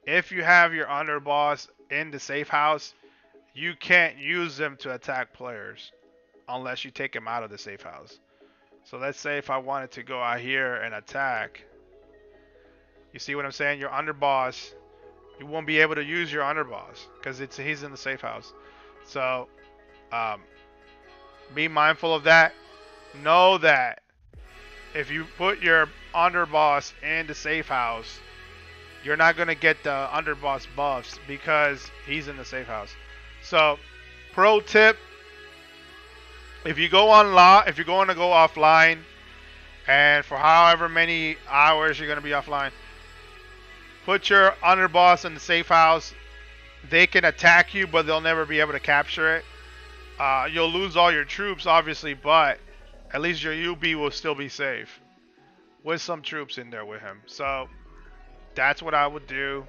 S1: If you have your underboss in the safe house, you can't use them to attack players unless you take them out of the safe house. So let's say if I wanted to go out here and attack, you see what I'm saying? Your underboss, you won't be able to use your underboss because he's in the safe house. So be mindful of that. Know that if you put your underboss in the safe house, you're not going to get the underboss buffs because he's in the safe house. So, pro tip, if you're going to go offline, and for however many hours you're going to be offline, put your underboss in the safe house. They can attack you, but they'll never be able to capture it. You'll lose all your troops, obviously, but at least your UB will still be safe with some troops in there with him. So that's what I would do.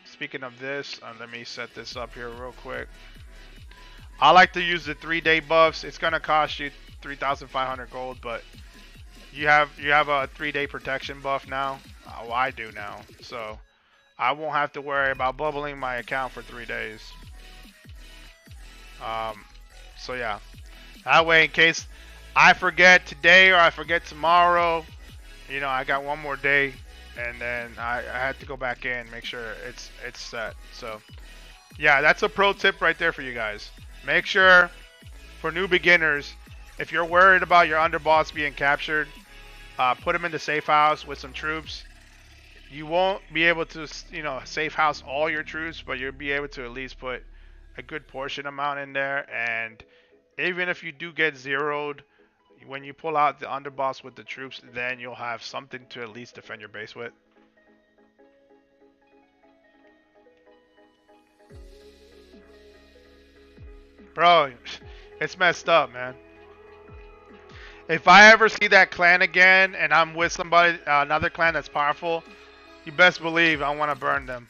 S1: Speaking of this, let me set this up here real quick. I like to use the 3-day buffs. It's gonna cost you 3,500 gold, but you have a 3-day protection buff now. Well, I do now, so I won't have to worry about bubbling my account for 3 days. So yeah, that way in case I forget today or I forget tomorrow, I got one more day, and then I had to go back in, make sure it's set. So yeah, that's a pro tip right there for you guys. Make sure for new beginners, if you're worried about your underboss being captured, put him in the safe house with some troops. You won't be able to, safe house all your troops, but you'll be able to at least put a good portion amount in there. And even if you do get zeroed, when you pull out the underboss with the troops, then you'll have something to at least defend your base with. Bro, it's messed up, man. If I ever see that clan again and I'm with somebody, another clan that's powerful, you best believe I want to burn them.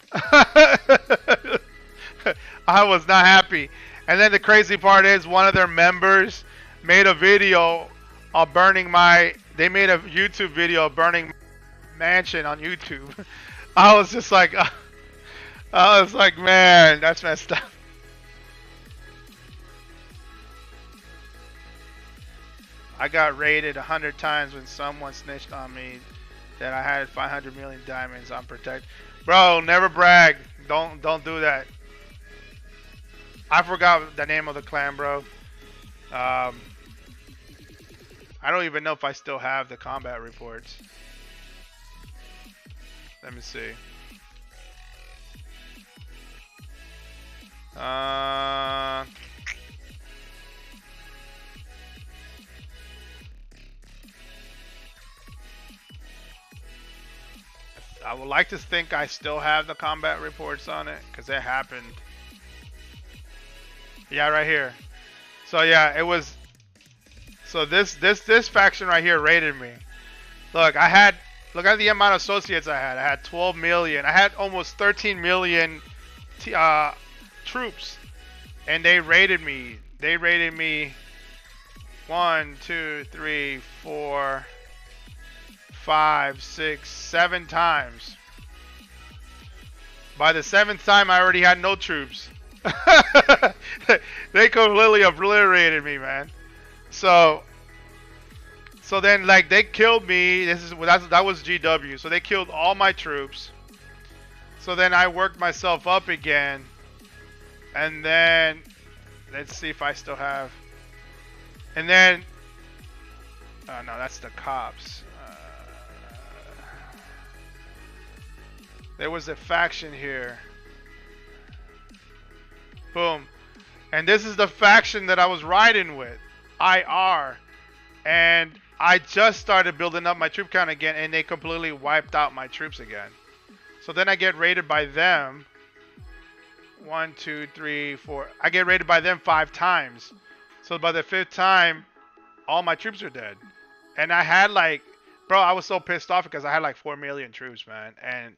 S1: I was not happy. And then the crazy part is one of their members made a video of burning they made a YouTube video of burning mansion on YouTube. I was just like, man, that's messed up. I got raided 100 times when someone snitched on me that I had 500 million diamonds unprotected. Bro, never brag. Don't do that. I forgot the name of the clan, bro. Um, I don't even know if I still have the combat reports. Let me see. Uh, I would like to think I still have the combat reports on it because it happened. Yeah, right here. So yeah, it was. So this faction right here raided me. Look, look at the amount of associates I had. I had 12 million. I had almost 13 million troops, and they raided me. They raided me 1, 2, 3, 4, 5, 6, 7 times. By the 7th time, I already had no troops. They completely obliterated me, man. So then, like, they killed me. That was GW. So they killed all my troops. So then I worked myself up again, and then let's see if I still have. And then, oh no, that's the cops. There was a faction here. Boom. And this is the faction that I was riding with. IR. And I just started building up my troop count again, and they completely wiped out my troops again. So then I get raided by them. 1, 2, 3, 4. I get raided by them 5 times. So by the 5th time, all my troops are dead. And I had like, bro, I was so pissed off because I had like 4 million troops, man. And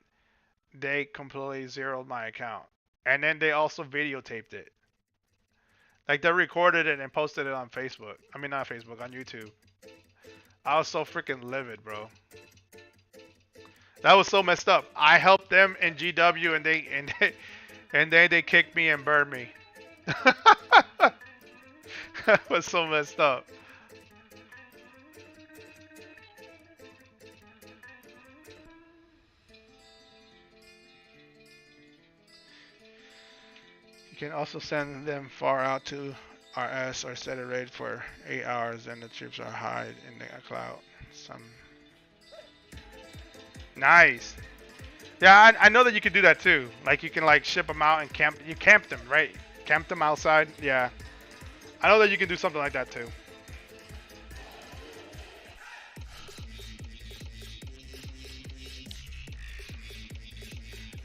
S1: they completely zeroed my account. And then they also videotaped it. Like, they recorded it and posted it on Facebook. I mean, not Facebook, on YouTube. I was so freaking livid, bro. That was so messed up. I helped them in GW, and they kicked me and burned me. That was so messed up. You can also send them far out to RS or set a raid for 8 hours, and the troops are hide in the cloud. Nice. Yeah, I know that you can do that too. Like, you can like ship them out and camp. You camp them, right? Camp them outside. Yeah. I know that you can do something like that too.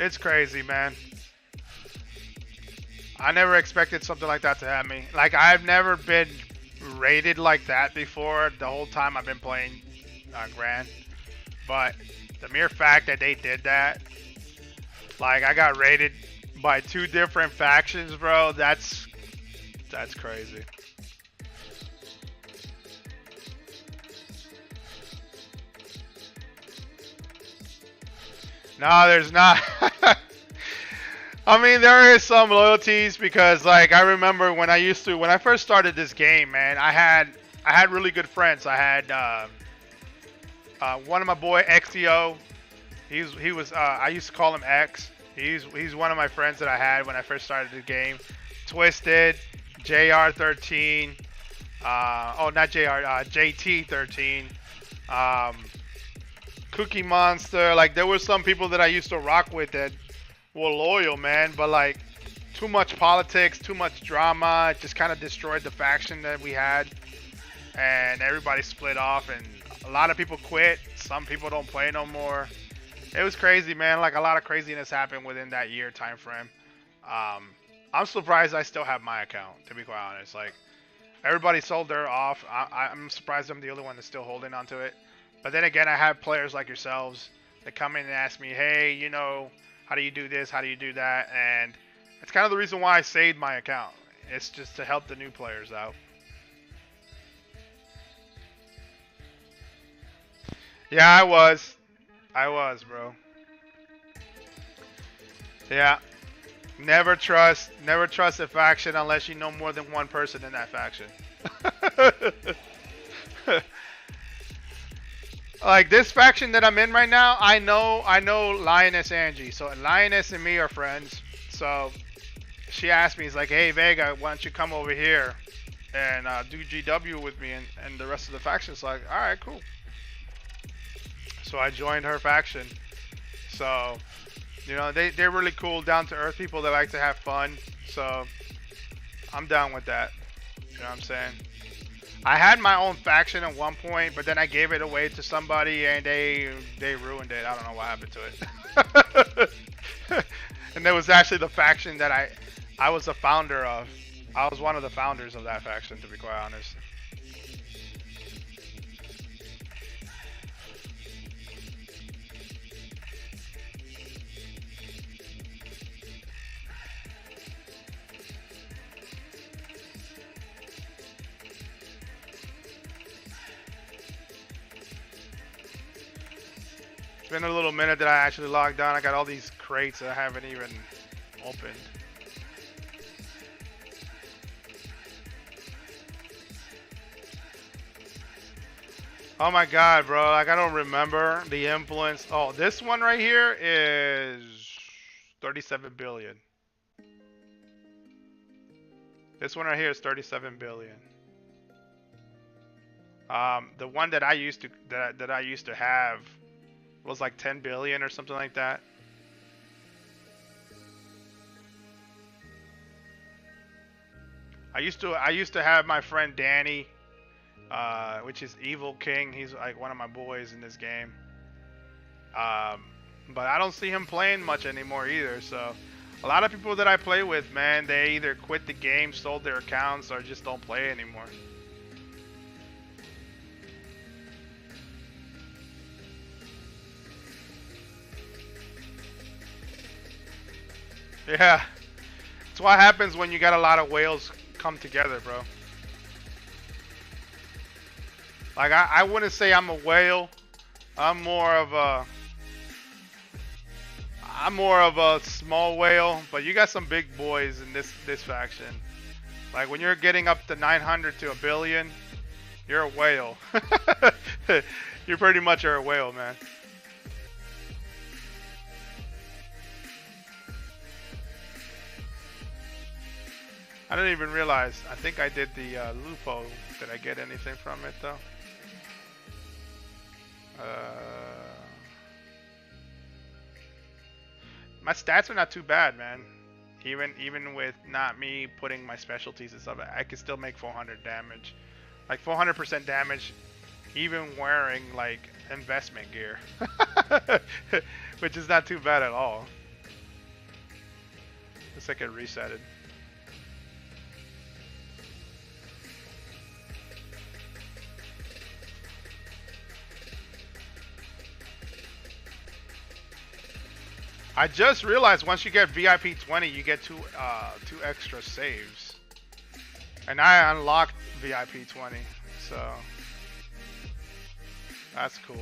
S1: It's crazy, man. I never expected something like that to happen me. Like, I've never been raided like that before the whole time I've been playing Grand. But the mere fact that they did that, like, I got raided by 2 different factions, bro, that's crazy. No, there's not. I mean, there is some loyalties because, like, I remember when I first started this game, man, I had really good friends. I had one of my boy XTO. He was I used to call him X. He's one of my friends that I had when I first started the game. Twisted, JR13, oh, not JR, JT13, Cookie Monster. Like, there were some people that I used to rock with that were loyal, man, but like, too much politics, too much drama. It just kind of destroyed the faction that we had, and everybody split off, and a lot of people quit. Some people don't play no more. It was crazy, man. Like, a lot of craziness happened within that year time frame. I'm surprised I still have my account, to be quite honest. Like, everybody sold their off. I'm surprised I'm the only one that's still holding onto it. But then again, I have players like yourselves that come in and ask me, hey, you know, how do you do this? How do you do that? And it's kind of the reason why I saved my account. It's just to help the new players out. Yeah, I was, bro. Yeah. Never trust a faction unless you know more than one person in that faction. Like, this faction that I'm in right now, I know Lioness Angie. So Lioness and me are friends. So she asked me, he's like, hey Vega, why don't you come over here and do GW with me and the rest of the factions? Like, all right, cool. So I joined her faction. So, you know, they're really cool, down to earth people that like to have fun. So I'm down with that. You know what I'm saying? I had my own faction at one point, but then I gave it away to somebody and they ruined it. I don't know what happened to it. And it was actually the faction that I was the founder of. I was one of the founders of that faction, to be quite honest. It's been a little minute that I actually logged on. I got all these crates that I haven't even opened. Oh my god, bro. Like, I don't remember the influence. Oh, this one right here is 37 billion. This one right here is 37 billion. The one that I used to have was like 10 billion or something like that. I used to have my friend Danny, which is Evil King. He's like one of my boys in this game. But I don't see him playing much anymore either. So a lot of people that I play with, man, they either quit the game, sold their accounts, or just don't play anymore. Yeah, it's what happens when you got a lot of whales come together, bro. Like, I wouldn't say I'm a whale. I'm more of a small whale, but you got some big boys in this faction. Like, when you're getting up to 900 to a billion, you're a whale. You pretty much are a whale, man. I didn't even realize. I think I did the Lupo. Did I get anything from it though? My stats are not too bad, man. Even with not me putting my specialties and stuff, I can still make 400 damage, like 400% damage, even wearing like investment gear, which is not too bad at all. Looks like it resetted. I just realized once you get VIP 20, you get two extra saves, and I unlocked VIP 20, so that's cool.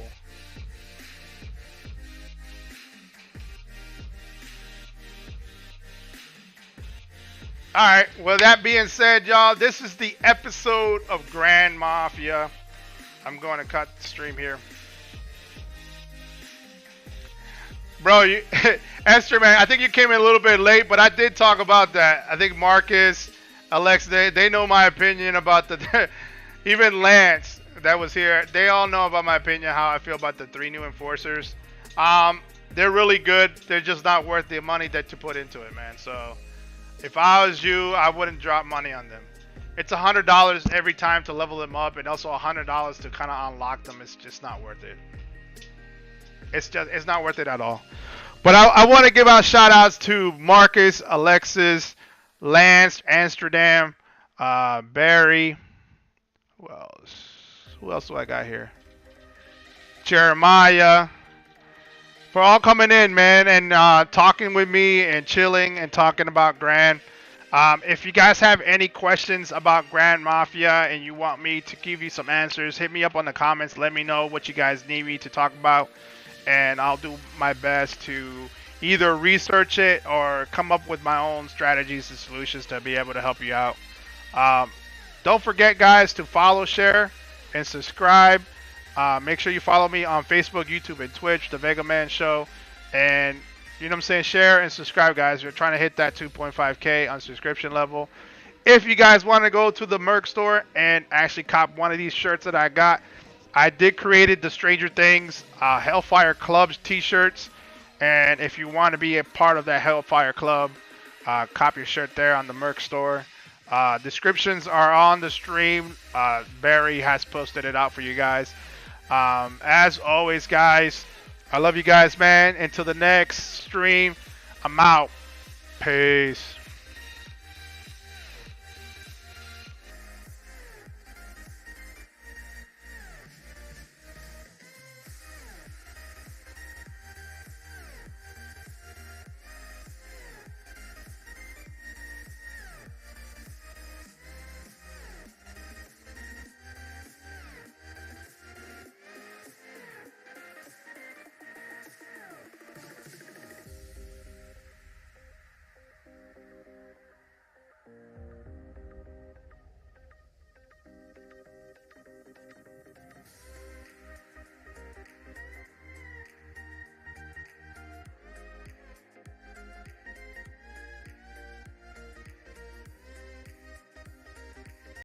S1: All right. Well, that being said, y'all, this is the episode of Grand Mafia. I'm going to cut the stream here. Bro, Esther, man, I think you came in a little bit late, but I did talk about that. I think Marcus, Alex, they know my opinion about the... Even Lance, that was here, they all know about my opinion, how I feel about the 3 new enforcers. They're really good. They're just not worth the money that you put into it, man. So, if I was you, I wouldn't drop money on them. It's $100 every time to level them up, and also $100 to kind of unlock them. It's just not worth it. It's not worth it at all. But I want to give out shout outs to Marcus, Alexis, Lance, Amsterdam, Barry. Who else do I got here? Jeremiah. For all coming in, man, and talking with me and chilling and talking about Grand. If you guys have any questions about Grand Mafia and you want me to give you some answers, hit me up on the comments. Let me know what you guys need me to talk about. And I'll do my best to either research it or come up with my own strategies and solutions to be able to help you out. Don't forget, guys, to follow, share, and subscribe. Make sure you follow me on Facebook, YouTube, and Twitch, The Vega Man Show. And You know what I'm saying? Share and subscribe, guys. We're trying to hit that 2.5K on subscription level. If you guys want to go to the merch store and actually cop one of these shirts that I got, I did created the Stranger Things Hellfire Club's t-shirts. And if you want to be a part of that Hellfire Club, cop your shirt there on the merch store. Descriptions are on the stream. Barry has posted it out for you guys. As always, guys, I love you guys, man. Until the next stream, I'm out. Peace.